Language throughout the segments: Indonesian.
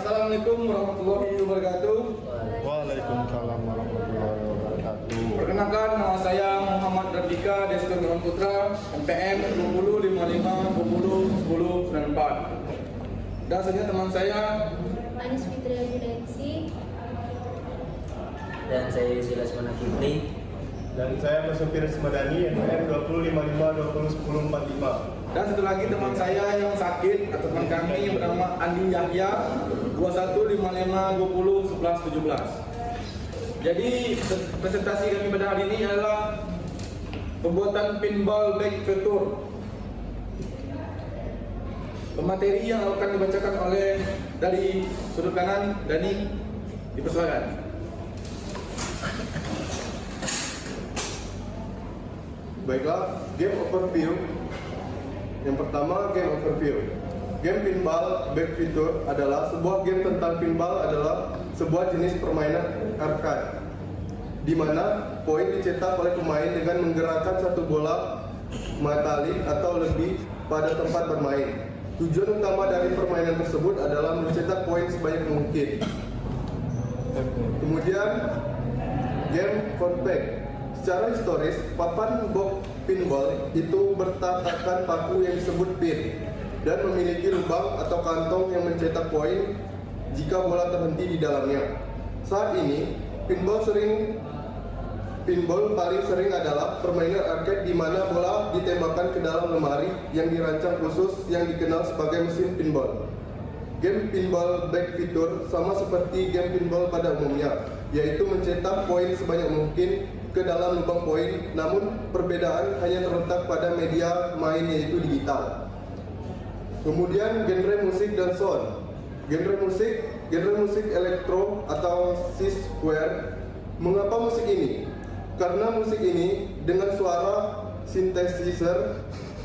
Assalamualaikum warahmatullahi wabarakatuh. Waalaikumsalam warahmatullahi wabarakatuh. Perkenalkan, nama saya Muhammad Radika Desto Nurul Putra, MPN 2055 20 10 94. Dan selanjutnya teman saya Anis Fitri Agudensi. Dan saya Silas Manakipli. Dan saya Masupir Semadani, MPN 2055 20 10 45. dan satu lagi teman saya yang sakit atau teman kami yang bernama Andi Yahya 2155 20 11 17. Jadi presentasi kami pada hari ini adalah pembuatan pinball back fitur. Pemateri yang akan dibacakan oleh dari sudut kanan Dani, dipersilakan. Baiklah, game overview. Yang pertama, game overview. Game pinball back fitur adalah sebuah game tentang pinball adalah sebuah jenis permainan arcade di mana poin dicetak oleh pemain dengan menggerakkan satu bola metalik atau lebih pada tempat bermain. Tujuan utama dari permainan tersebut adalah mencetak poin sebanyak mungkin. Kemudian, game compact. Secara historis, papan box pinball itu bertatakan paku yang disebut pin dan memiliki lubang atau kantong yang mencetak poin jika bola terhenti di dalamnya. Saat ini, pinball paling sering adalah permainan arcade di mana bola ditembakkan ke dalam lemari yang dirancang khusus yang dikenal sebagai mesin pinball. Game pinball back fitur sama seperti game pinball pada umumnya, yaitu mencetak poin sebanyak mungkin ke dalam lubang poin, namun perbedaan hanya terletak pada media main yaitu digital. Kemudian genre musik dan sound. Genre musik elektro atau synthwave. Mengapa musik ini? Karena musik ini dengan suara synthesizer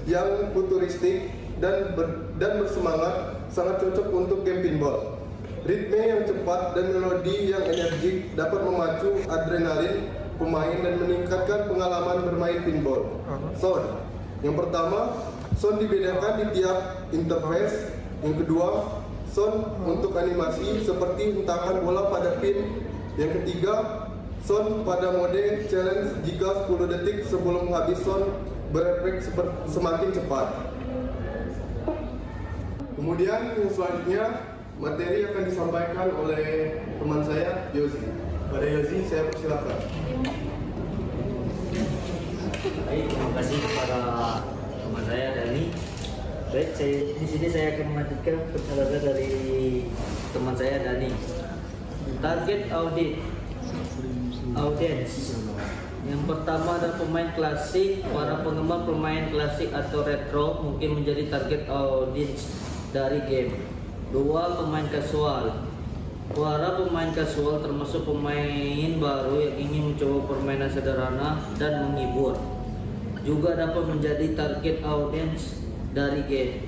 yang futuristik dan bersemangat sangat cocok untuk game pinball. Ritme yang cepat dan melodi yang energik dapat memacu adrenalin pemain dan meningkatkan pengalaman bermain pinball. Sound. Yang pertama, sound dibedakan di tiap interface. Yang kedua, sound untuk animasi seperti hentakan bola pada pin. Yang ketiga, sound pada mode challenge jika 10 detik sebelum habis sound berefek semakin cepat. Kemudian yang selanjutnya materi akan disampaikan oleh teman saya Yosi. Pada Yosi saya persilakan. Baik, terima kasih kepada teman saya Dani. Baik, di sini saya akan melanjutkan penjelasan dari teman saya Dani. Target audience. Yang pertama adalah pemain klasik. Para penggemar pemain klasik atau retro mungkin menjadi target audience dari game. Dua, pemain kasual. Para pemain kasual termasuk pemain baru yang ingin mencoba permainan sederhana dan menghibur juga dapat menjadi target audience dari game.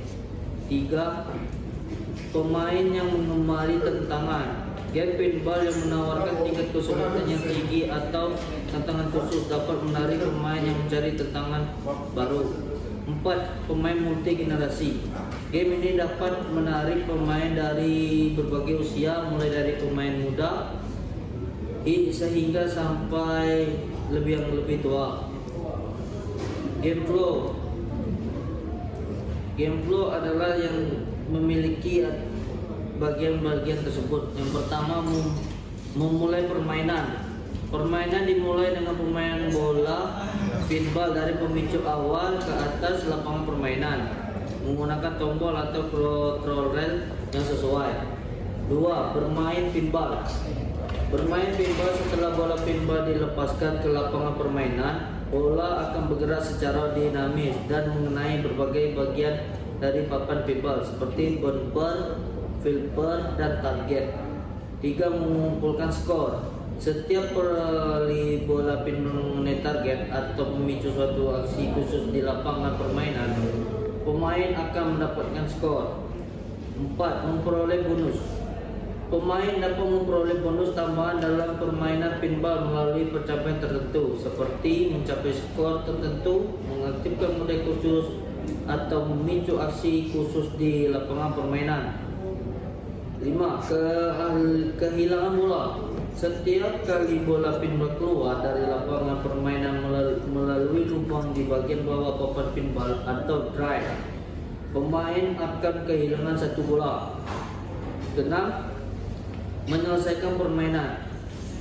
Tiga, pemain yang mengemari tantangan. Game pinball yang menawarkan tingkat kesulitan yang tinggi atau tantangan khusus dapat menarik pemain yang mencari tantangan baru. 4. Pemain multi generasi. Game ini dapat menarik pemain dari berbagai usia, mulai dari pemain muda sehingga sampai lebih tua. Game flow adalah yang memiliki bagian-bagian tersebut. Yang pertama, memulai permainan. Permainan dimulai dengan permainan bola pinball dari pemicu awal ke atas lapangan permainan menggunakan tombol atau control rail yang sesuai. 2. Bermain pinball. Bermain pinball setelah bola pinball dilepaskan ke lapangan permainan, bola akan bergerak secara dinamis dan mengenai berbagai bagian dari papan pinball seperti bumper, flipper, dan target. 3. Mengumpulkan skor. Setiap kali bola pinball mengenai target atau memicu suatu aksi khusus di lapangan permainan, pemain akan mendapatkan skor. 4. Memperoleh bonus. Pemain dapat memperoleh bonus tambahan dalam permainan pinball melalui pencapaian tertentu, seperti mencapai skor tertentu, mengaktifkan mode khusus, atau memicu aksi khusus di lapangan permainan. 5. Kehilangan bola. Setiap kali bola pinball keluar dari lapangan permainan melalui lubang di bagian bawah papan pinball atau drive, pemain akan kehilangan 1 bola. 6. Menyelesaikan permainan.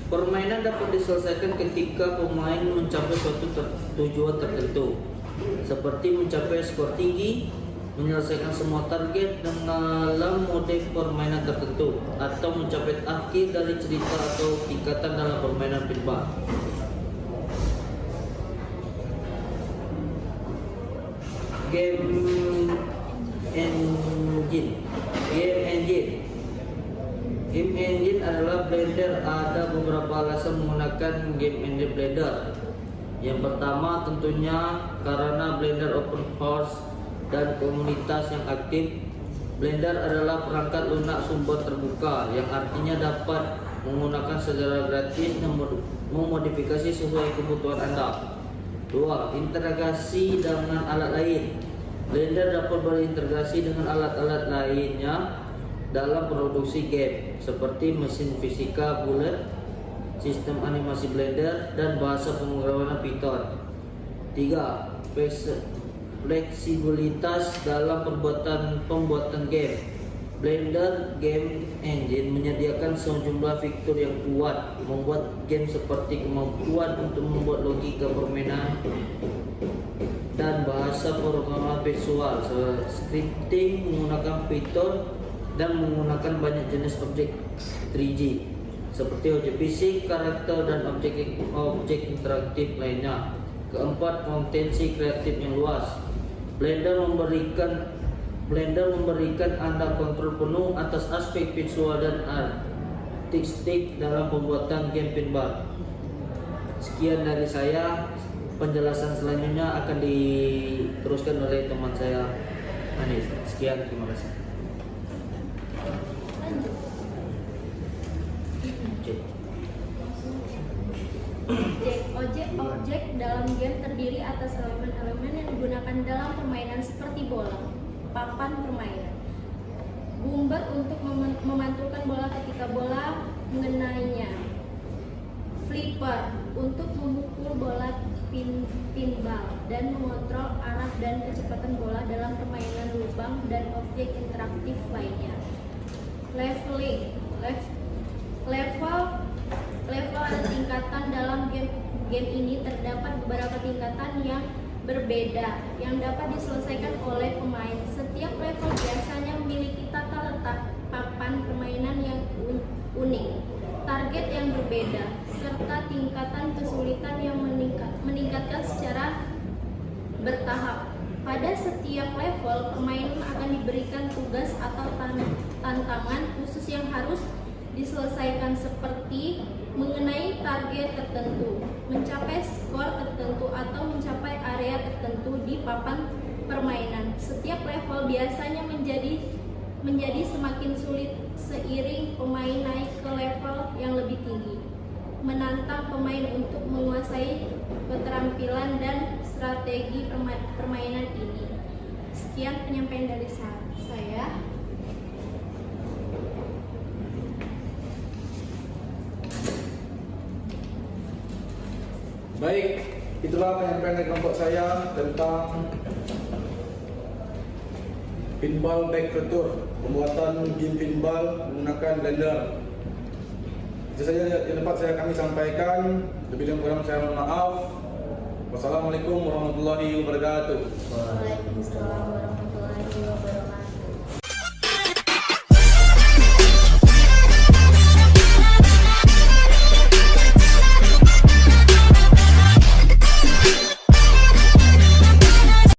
Permainan dapat diselesaikan ketika pemain mencapai suatu tujuan tertentu, seperti mencapai skor tinggi, menyelesaikan semua target dalam mode permainan tertentu, atau mencapai akhir dari cerita atau tingkatan dalam permainan pinball. Game engine adalah Blender. Ada beberapa alasan menggunakan game engine Blender. Yang pertama tentunya karena Blender open source dan komunitas yang aktif. Blender adalah perangkat lunak sumber terbuka yang artinya dapat menggunakan secara gratis dan memodifikasi sesuai kebutuhan Anda. 2. Integrasi dengan alat lain. Blender dapat berintegrasi dengan alat-alat lainnya dalam produksi game seperti mesin fisika bulat, sistem animasi Blender, dan bahasa pemrograman Python. 3. Fleksibilitas dalam pembuatan game. Blender Game Engine menyediakan sejumlah fitur yang kuat, membuat game seperti kemampuan untuk membuat logika permainan dan bahasa pemrograman visual, scripting menggunakan Python, dan menggunakan banyak jenis objek 3D seperti objek fisik, karakter, dan objek interaktif lainnya. 4. Potensi kreatif yang luas. Blender memberikan Anda kontrol penuh atas aspek visual dan artistik dalam pembuatan game pinball. Sekian dari saya. Penjelasan selanjutnya akan diteruskan oleh teman saya Anis. Sekian, terima kasih. Objek dalam game terdiri atas elemen-elemen yang digunakan dalam permainan seperti bola, papan permainan, bumper untuk memantulkan bola ketika bola mengenainya, flipper untuk memukul bola pinball dan mengontrol arah dan kecepatan bola dalam permainan lubang dan objek interaktif lainnya. Level dan tingkatan dalam game ini terdapat beberapa tingkatan yang berbeda yang dapat diselesaikan oleh pemain. Setiap level biasanya memiliki tata letak papan permainan yang unik, target yang berbeda, serta tingkatan kesulitan yang meningkatkan secara bertahap. Pada setiap level, pemain akan diberikan tugas atau tantangan khusus yang harus diselesaikan, seperti mengenai target tertentu, mencapai skor tertentu, atau mencapai area tertentu di papan permainan. Setiap level biasanya menjadi semakin sulit seiring pemain naik ke level yang lebih tinggi, menantang pemain untuk menguasai keterampilan dan strategi permainan ini. Sekian penyampaian dari saya. Baik, itulah penyampaian dari kelompok saya tentang pinball back future, pembuatan game pinball menggunakan Blender. Itu saja yang dapat kami sampaikan. Lebih dan kurang saya mohon maaf. Wassalamualaikum warahmatullahi wabarakatuh. Waalaikumsalam warahmatullahi wabarakatuh.